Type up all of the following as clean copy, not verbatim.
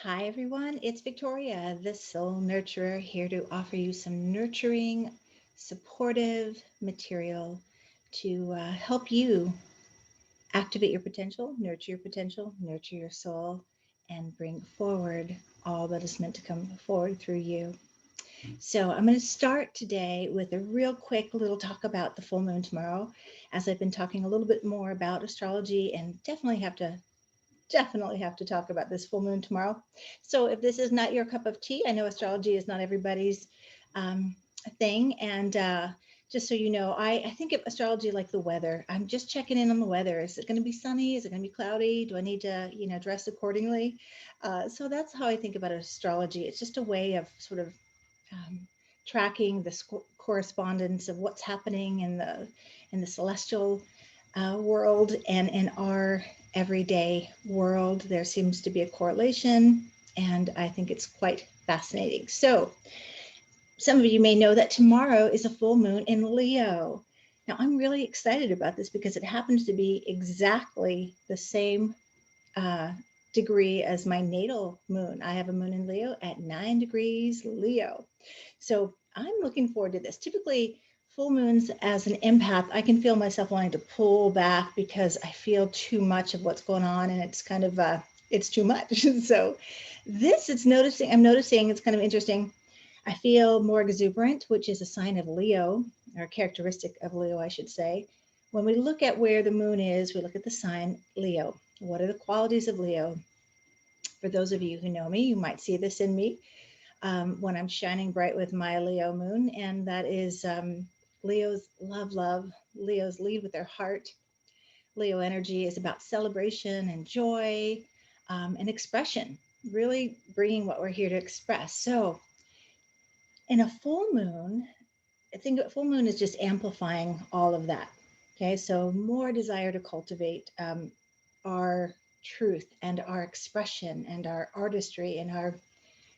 Hi, everyone. It's Victoria, the Soul Nurturer, here to offer you some nurturing, supportive material to help you activate your potential, nurture your soul, and bring forward all that is meant to come forward through you. So, I'm going to start today with a real quick little talk about the full moon tomorrow, as I've been talking a little bit more about astrology and definitely have to talk about this full moon tomorrow. So if this is not your cup of tea, I know astrology is not everybody's um, thing. And just so you know, I think of astrology like the weather. I'm just checking in on the weather. Is it going to be sunny? Is it going to be cloudy? Do I need to, dress accordingly? So that's how I think about astrology. It's just a way of sort of um, tracking the correspondence of what's happening in the celestial world and in our everyday world. There seems to be a correlation, and I think it's quite fascinating. So, some of you may know that tomorrow is a full moon in Leo. Now, I'm really excited about this because it happens to be exactly the same uh, degree as my natal moon. I have a moon in Leo at 9 degrees Leo. So I'm looking forward to this. Typically, full moons as an empath, I can feel myself wanting to pull back because I feel too much of what's going on, and it's kind of it's too much. So I'm noticing it's kind of interesting. I feel more exuberant, which is a sign of Leo, or a characteristic of Leo, I should say. When we look at where the moon is, we look at the sign Leo. What are the qualities of Leo? For those of you who know me, you might see this in me when I'm shining bright with my Leo moon, and that is Leo's love. Leo's lead with their heart. Leo energy is about celebration and joy and expression, really bringing what we're here to express. So, in a full moon, I think a full moon is just amplifying all of that. Okay, so more desire to cultivate our truth and our expression and our artistry and our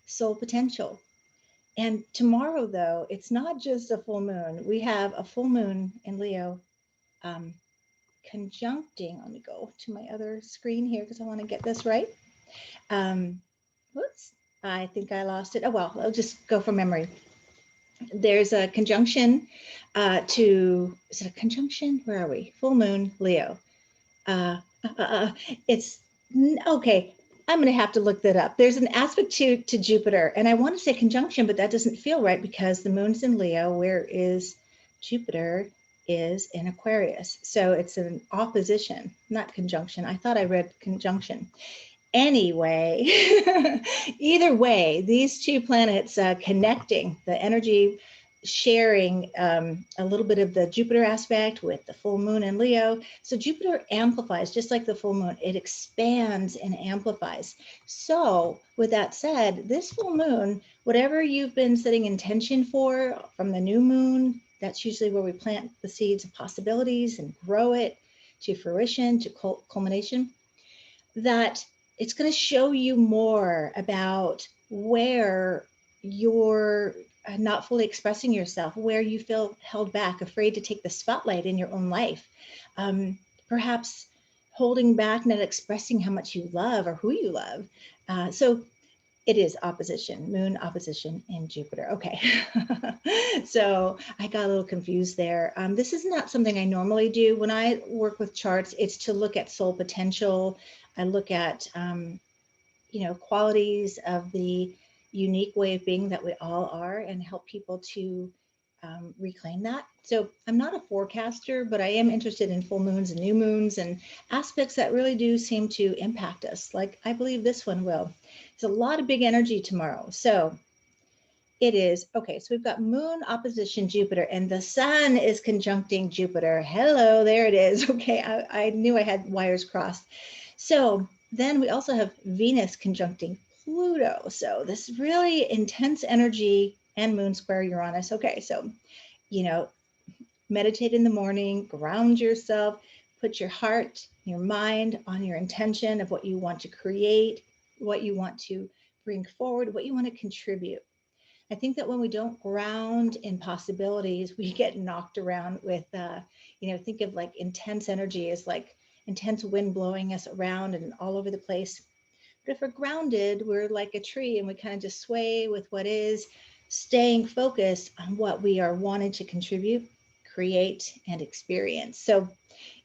soul potential. And tomorrow, though, it's not just a full moon. We have a full moon in Leo um, conjuncting. Let me go to my other screen here because I want to get this right. Um, whoops, I think I lost it. Oh, well, I'll just go from memory. There's a conjunction is it a conjunction? Where are we? Full moon, Leo. Uh, uh, uh, it's okay. I'm going to have to look that up. There's an aspect to Jupiter, and I want to say conjunction, but that doesn't feel right because the moon's in Leo, where is Jupiter is in Aquarius. So it's an opposition, not conjunction. I thought I read conjunction. Anyway, either way, these two planets connecting, the energy sharing a little bit of the Jupiter aspect with the full moon in Leo. So Jupiter amplifies, just like the full moon, it expands and amplifies. So, with that said, this full moon, whatever you've been setting intention for from the new moon, that's usually where we plant the seeds of possibilities and grow it to fruition, to culmination, that it's going to show you more about where you're not fully expressing yourself, where you feel held back, afraid to take the spotlight in your own life. Perhaps holding back, not expressing how much you love or who you love. So it is opposition, moon opposition in Jupiter. Okay. So I got a little confused there. This is not something I normally do. When I work with charts, it's to look at soul potential. I look at, qualities of the unique way of being that we all are and help people to reclaim that. So I'm not a forecaster, but I am interested in full moons and new moons and aspects that really do seem to impact us. Like I believe this one will. There's a lot of big energy tomorrow. So it is okay. So we've got moon opposition Jupiter, and the sun is conjuncting Jupiter. Hello, there it is. Okay, I knew I had wires crossed. So then we also have Venus conjuncting Pluto. So this really intense energy and moon square Uranus. Okay, so you know, meditate in the morning, ground yourself, put your heart, your mind on your intention of what you want to create, what you want to bring forward, what you want to contribute. I think that when we don't ground in possibilities, we get knocked around with, think of like intense energy as like intense wind blowing us around and all over the place. But if we're grounded, we're like a tree and we kind of just sway with what is, staying focused on what we are wanting to contribute, create, and experience. So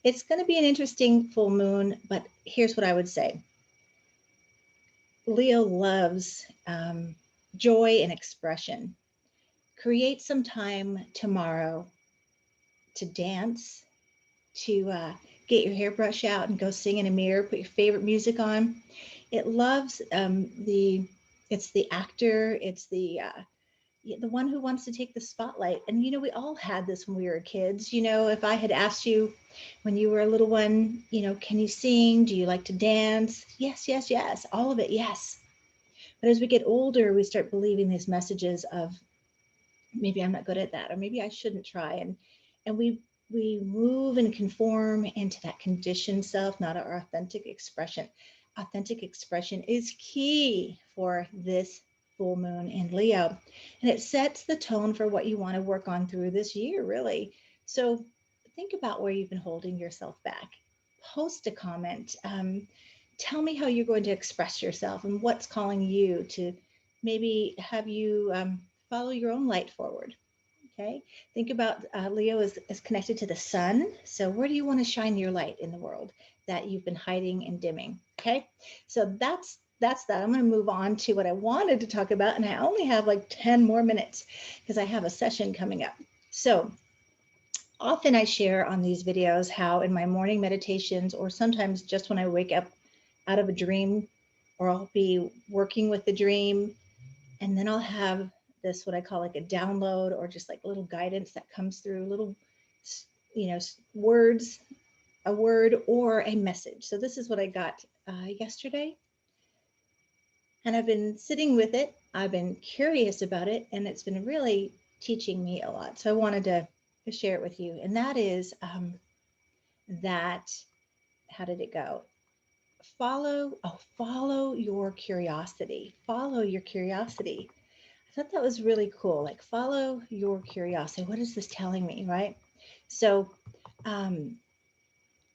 it's going to be an interesting full moon, but here's what I would say. Leo loves joy and expression. Create some time tomorrow to dance, to get your hairbrush out and go sing in a mirror, put your favorite music on. It loves it's the actor, it's the one who wants to take the spotlight. And, we all had this when we were kids. If I had asked you when you were a little one, can you sing? Do you like to dance? Yes, yes, yes. All of it, yes. But as we get older, we start believing these messages of maybe I'm not good at that, or maybe I shouldn't try. And we move and conform into that conditioned self, not our authentic expression. Authentic expression is key for this full moon in Leo. And it sets the tone for what you want to work on through this year, really. So think about where you've been holding yourself back. Post a comment. Tell me how you're going to express yourself and what's calling you to maybe have you follow your own light forward. Okay. Think about Leo is connected to the sun. So where do you want to shine your light in the world that you've been hiding and dimming? Okay. So that's that. I'm going to move on to what I wanted to talk about. And I only have like 10 more minutes because I have a session coming up. So often I share on these videos how in my morning meditations, or sometimes just when I wake up out of a dream, or I'll be working with the dream, and then I'll have this, what I call like a download, or just like little guidance that comes through, little, words, a word or a message. So this is what I got yesterday. And I've been sitting with it. I've been curious about it, and it's been really teaching me a lot. So I wanted to share it with you. And that is that, how did it go? Follow your curiosity. Follow your curiosity. I thought that was really cool. Like, follow your curiosity. What is this telling me, right? So,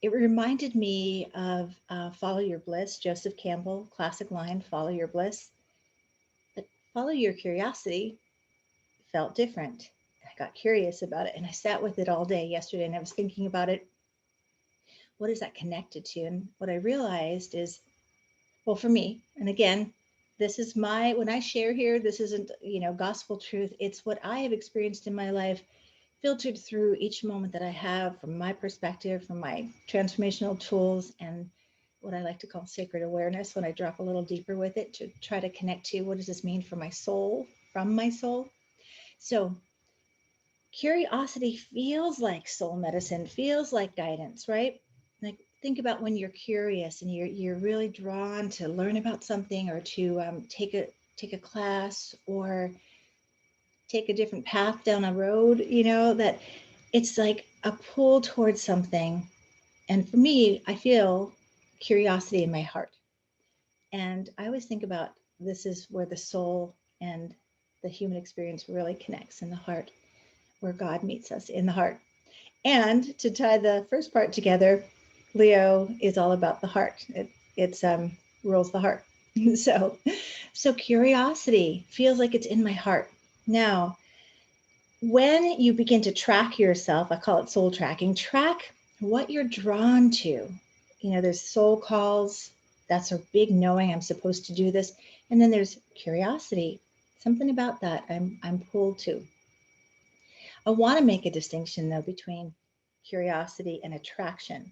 it reminded me of Follow Your Bliss, Joseph Campbell, classic line, follow your bliss. But follow your curiosity felt different. I got curious about it, and I sat with it all day yesterday, and I was thinking about it. What is that connected to? And what I realized is, well, for me, and again, this is when I share here, this isn't, gospel truth. It's what I have experienced in my life, filtered through each moment that I have from my perspective, from my transformational tools, and what I like to call sacred awareness, when I drop a little deeper with it to try to connect to what does this mean for my soul, from my soul. So curiosity feels like soul medicine, feels like guidance, right? Like, think about when you're curious and you're really drawn to learn about something, or to take a class, or take a different path down a road. That it's like a pull towards something. And for me, I feel curiosity in my heart. And I always think about, this is where the soul and the human experience really connects, in the heart, where God meets us in the heart. And to tie the first part together, Leo is all about the heart. It's rules the heart. So curiosity feels like it's in my heart. Now, when you begin to track yourself, I call it soul tracking, track what you're drawn to. There's soul calls. That's a big knowing, I'm supposed to do this. And then there's curiosity, something about that I'm pulled to. I want to make a distinction, though, between curiosity and attraction,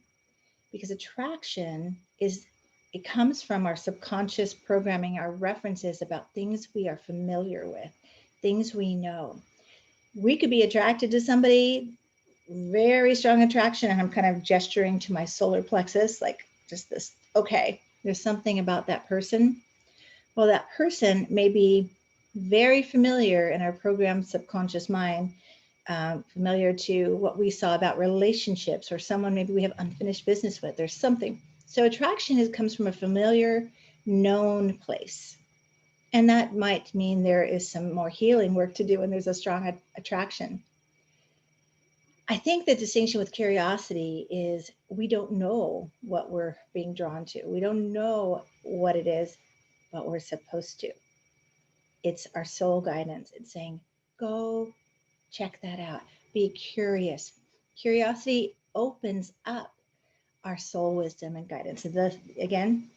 because attraction it comes from our subconscious programming, our references about things we are familiar with, things we know. We could be attracted to somebody, very strong attraction, and I'm kind of gesturing to my solar plexus, like just this, okay, there's something about that person. Well, that person may be very familiar in our programmed subconscious mind, familiar to what we saw about relationships, or someone maybe we have unfinished business with. There's something. So attraction comes from a familiar, known place. And that might mean there is some more healing work to do when there's a strong attraction. I think the distinction with curiosity is we don't know what we're being drawn to. We don't know what it is. but we're supposed to. It's our soul guidance. It's saying, go check that out. Be curious. Curiosity opens up our soul wisdom and guidance. And again,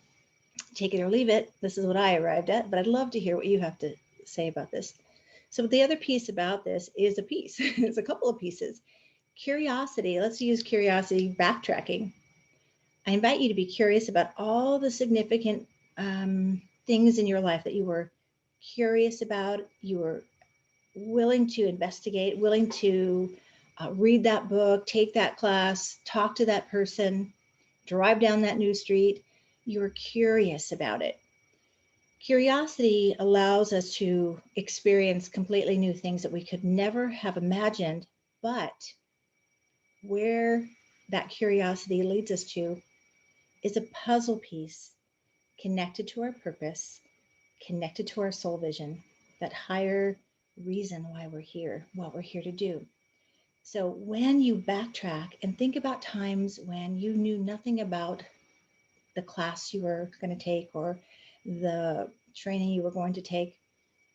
take it or leave it. This is what I arrived at, but I'd love to hear what you have to say about this. So the other piece about this is a piece. It's a couple of pieces. Curiosity. Let's use curiosity backtracking. I invite you to be curious about all the significant things in your life that you were curious about, you were willing to investigate, willing to read that book, take that class, talk to that person, drive down that new street. You were curious about it. Curiosity allows us to experience completely new things that we could never have imagined, but where that curiosity leads us to is a puzzle piece connected to our purpose, connected to our soul vision, that higher reason why we're here, what we're here to do. So when you backtrack and think about times when you knew nothing about the class you were going to take or the training you were going to take,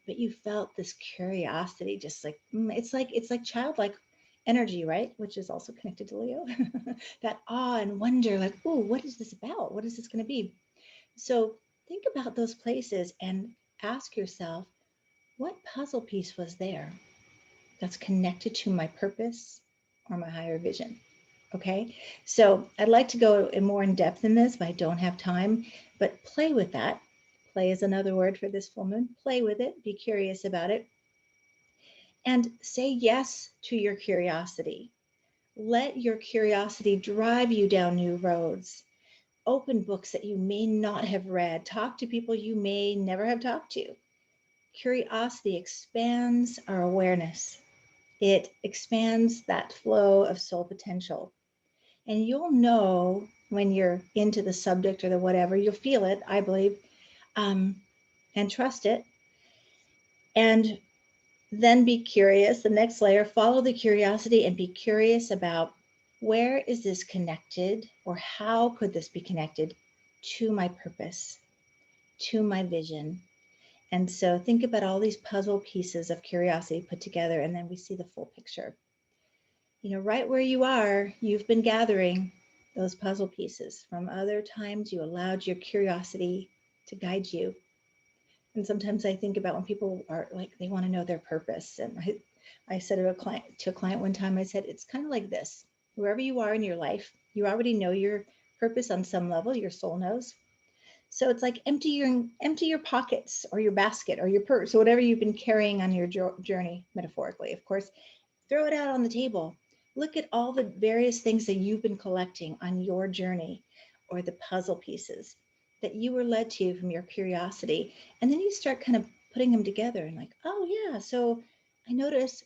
but you felt this curiosity, just like it's like childlike energy, right? Which is also connected to Leo. That awe and wonder, like, oh, what is this about? What is this going to be? So think about those places and ask yourself, what puzzle piece was there that's connected to my purpose or my higher vision? Okay, so I'd like to go more in depth in this, but I don't have time. But play with that. Play is another word for this full moon. Play with it, be curious about it, and say yes to your curiosity. Let your curiosity drive you down new roads. Open books that you may not have read. Talk to people you may never have talked to. Curiosity expands our awareness. It expands that flow of soul potential. And you'll know when you're into the subject or the whatever, you'll feel it, I believe, and trust it. And then be curious. The next layer, follow the curiosity and be curious about, where is this connected, or how could this be connected to my purpose, to my vision? And so think about all these puzzle pieces of curiosity put together, and then we see the full picture. Right where you are, you've been gathering those puzzle pieces from other times you allowed your curiosity to guide you. And sometimes I think about when people are like, they want to know their purpose. And I said to a client one time, I said, it's kind of like this. Wherever you are in your life, you already know your purpose on some level, your soul knows. So it's like empty your pockets or your basket or your purse or whatever you've been carrying on your journey, metaphorically, of course. Throw it out on the table. Look at all the various things that you've been collecting on your journey, or the puzzle pieces that you were led to from your curiosity. And then you start kind of putting them together and like, oh yeah, so I noticed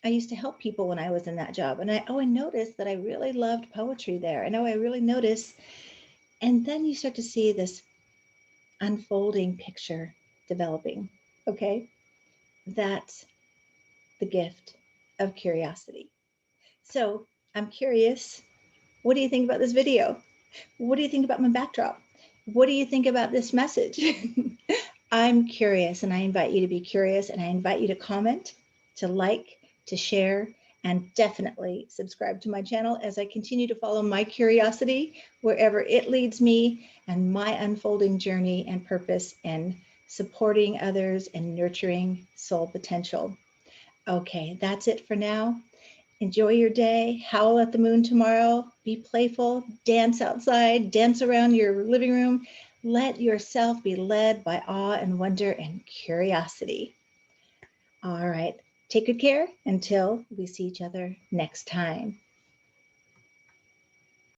I used to help people when I was in that job. And I noticed that I really loved poetry there. I know I really noticed. And then you start to see this unfolding picture developing. Okay. That's the gift of curiosity. So I'm curious, what do you think about this video? What do you think about my backdrop? What do you think about this message? I'm curious, and I invite you to be curious, and I invite you to comment, to like, to share, and definitely subscribe to my channel as I continue to follow my curiosity wherever it leads me, and my unfolding journey and purpose in supporting others and nurturing soul potential. Okay, that's it for now. Enjoy your day. Howl at the moon tomorrow. Be playful. Dance outside. Dance around your living room. Let yourself be led by awe and wonder and curiosity. All right. Take good care until we see each other next time.